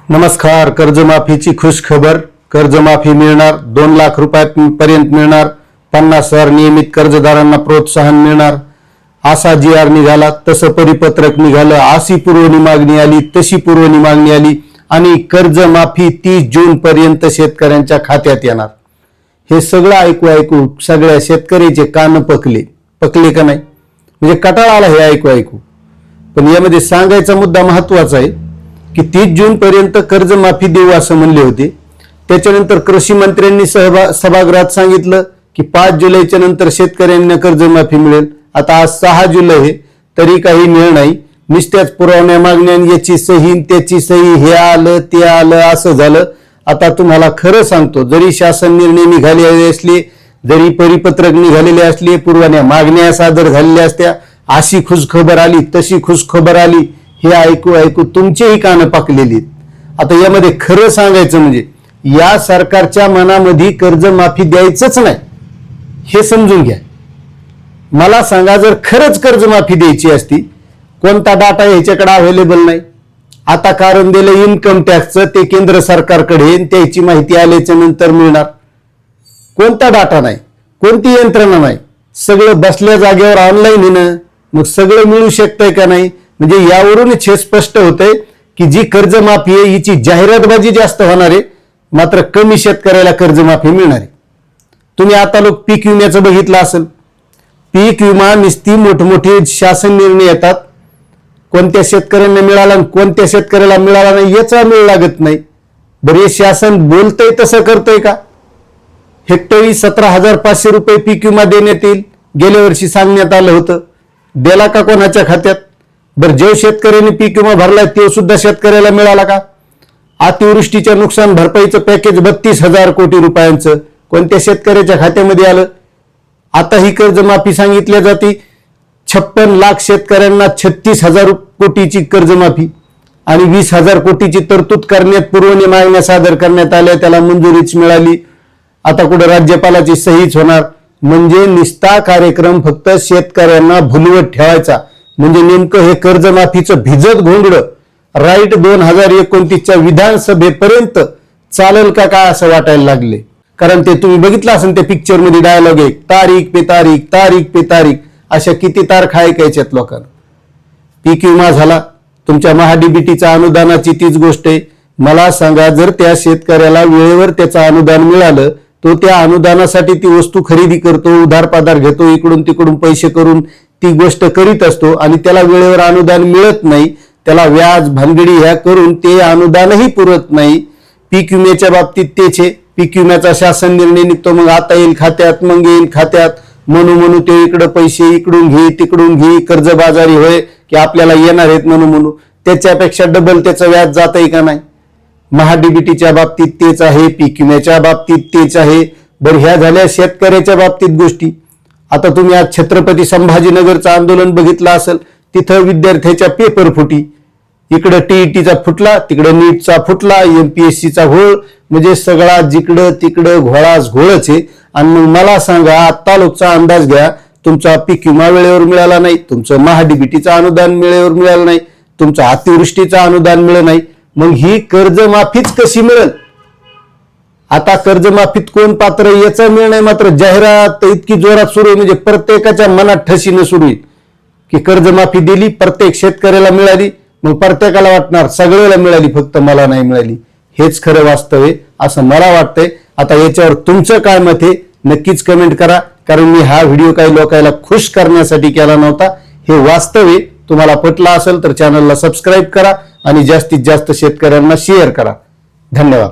नमस्कार. कर्जमाफीची खुश खबर. कर्जमाफी मिळणार, 2 लाख रुपयांपर्यंत मिळणार, 50,000 नियमित कर्जदारांना प्रोत्साहन मिळणार. असा GR निघाला, तसं परिपत्रक निघालं, अशी पुरवणी मागणी आली, तशी पुरवणी मागणी आली आणि कर्जमाफी 30 जून पर्यंत शेतकऱ्यांच्या खात्यात येणार. हे सगळं ऐकू सगळ्या शेतकऱ्याचे कान पकले का नाही, म्हणजे कटाळा आला हे ऐकू. पण यामध्ये सांगायचा मुद्दा महत्वाचा आहे की 30 जून पर्यंत कर्जमाफी देऊ असं म्हणले होते. त्याच्यानंतर कृषी मंत्र्यांनी सभागृहात सांगितलं की 5 जुलैच्या नंतर शेतकऱ्यांना कर्जमाफी मिळेल. आता आज 6 जुलै आहे, तरी काही मिळ नाही. नुसत्याच पुरवण्या मागण्या, याची सही त्याची सही, हे आलं ते आलं, असं झालं. आता तुम्हाला खरं सांगतो, जरी शासन निर्णय निघाले असले, जरी परिपत्रक निघालेले असले, पुरवण्या मागण्या सादर झालेल्या असत्या, अशी खुशखबर आली तशी खुशखबर आली, हे ऐकू तुमचेही कान पाकलेली. आता यामध्ये खरं सांगायचं म्हणजे या सरकारच्या मनामध्ये कर्जमाफी द्यायचंच नाही, हे समजून घ्या. मला सांगा, जर खरंच कर्जमाफी द्यायची असती, कोणता डाटा ह्याच्याकडे अवेलेबल नाही. आता कारण दिलं इन्कम टॅक्सचं, ते केंद्र सरकारकडे त्याची माहिती आल्याच्या नंतर मिळणार. कोणता डाटा नाही, कोणती यंत्रणा नाही, सगळं बसल्या जागेवर ऑनलाईन येणं, मग सगळं मिळू शकतंय का नाही. म्हणजे यावरूनच हे स्पष्ट होतंय की जी कर्जमाफी आहे हिची जाहिरातबाजी जास्त होणार आहे, मात्र कमी शेतकऱ्याला कर्जमाफी मिळणार आहे. तुम्ही आता लोक पीक विम्याचं बघितलं असेल. पीक विमा नुसती मोठमोठे शासन निर्णय येतात, कोणत्या शेतकऱ्यांना मिळाला आणि कोणत्या शेतकऱ्याला मिळाला नाही याचा मेळ लागत नाही. बरे शासन बोलतंय तसं करतंय का? हेक्टरी 17,500 रुपये पीक विमा देण्यात येईल, गेल्या वर्षी सांगण्यात आलं होतं. दिला का कोणाच्या खात्यात? बरं, जे शेतकऱ्यांनी पीक विमा भरलाय ते सुद्धा शेतकऱ्याला मिळाला का? अतिवृष्टीच्या नुकसान भरपाईचं पॅकेज 32,000 कोटी रुपयांचं कोणत्या शेतकऱ्याच्या खात्यामध्ये आलं? आता ही कर्जमाफी सांगितल्या जाते. 56 लाख शेतकऱ्यांना 36,000 कोटीची कर्जमाफी आणि 20,000 कोटीची तरतूद करण्यात पुरवणी मागण्या सादर करण्यात आल्या, त्याला मंजुरीच मिळाली. आता कुठे राज्यपालाची सहीच होणार. म्हणजे निस्ता कार्यक्रम फक्त शेतकऱ्यांना भुलवत ठेवायचा. म्हणजे नेमकं हे कर्जमाफीचं भिजत घोंगडं राईट 2029च्या विधानसभेपर्यंत चालेल का काय असं वाटायला लागले. कारण ते तुम्ही बघितलं असेल, त्या पिक्चर मध्ये डायलॉग आहे, तारीख पे तारीख, तारीख पे तारीख, अशा किती तारखा ऐकायच्यात लोकांना. पीक विमा झाला, तुमच्या महाडीबीटीच्या अनुदानाची तीच गोष्ट आहे. मला सांगा, जर त्या शेतकऱ्याला वेळेवर त्याचं अनुदान मिळालं, तो त्या अनुदानासाठी ती वस्तू खरेदी करतो, उधार पाधार घेतो, इकडून तिकडून पैसे करून ती गोष्ट करीत असतो आणि त्याला वेळेवर अनुदान मिळत नाही, त्याला व्याज भानगडी ह्या करून ते अनुदानही पुरत नाही. पीक विम्याच्या बाबतीत तेच आहे. पीक विम्याचा शासन निर्णय निघतो, मग आता येईल खात्यात, मग येईल खात्यात, म्हणून ते इकडं पैसे इकडून घे तिकडून घे, कर्जबाजारी होय की आपल्याला येणार आहेत म्हणून त्याच्यापेक्षा डबल त्याचं व्याज जात आहे का नाही. महाडीबीटीच्या बाबतीत तेच आहे, पीक विम्याच्या बाबतीत तेच आहे. बरं, ह्या झाल्या शेतकऱ्याच्या बाबतीत गोष्टी. आता तुम्ही आज छत्रपती संभाजीनगरचं आंदोलन बघितलं असेल. तिथं विद्यार्थ्याच्या पेपर फुटी, इकडं TETचा फुटला, तिकडं नीटचा फुटला, MPSCचा घोळ, म्हणजे सगळा जिकडं तिकडं घोळाच घोळच आहे. आणि मग मला सांगा, आता लोकचा अंदाज घ्या, तुमचा पीक विमा वेळेवर मिळाला नाही, तुमचं महाडीबीटीचं अनुदान वेळेवर मिळालं नाही, तुमचं अतिवृष्टीचं अनुदान मिळलं नाही, मग ही कर्जमाफीच कशी मिळेल? आता कर्जमाफीत कोण पात्र याचा निर्णय मात्र जाहिरात इतकी जोरात सुरू आहे, म्हणजे प्रत्येकाच्या मनात ठशीनं सुरू आहे की कर्जमाफी दिली, प्रत्येक शेतकऱ्याला मिळाली, मग प्रत्येकाला वाटणार सगळ्याला मिळाली, फक्त मला नाही मिळाली. हेच खरं वास्तव आहे असं मला वाटतंय. आता याच्यावर तुमचं काय मत आहे नक्कीच कमेंट करा, कारण मी हा व्हिडिओ काही लोकांना खुश करण्यासाठी केला नव्हता. हे वास्तव आहे. तुम्हाला पटलं असेल तर चॅनलला सबस्क्राईब करा आणि जास्तीत जास्त शेतकऱ्यांना शेअर करा. धन्यवाद.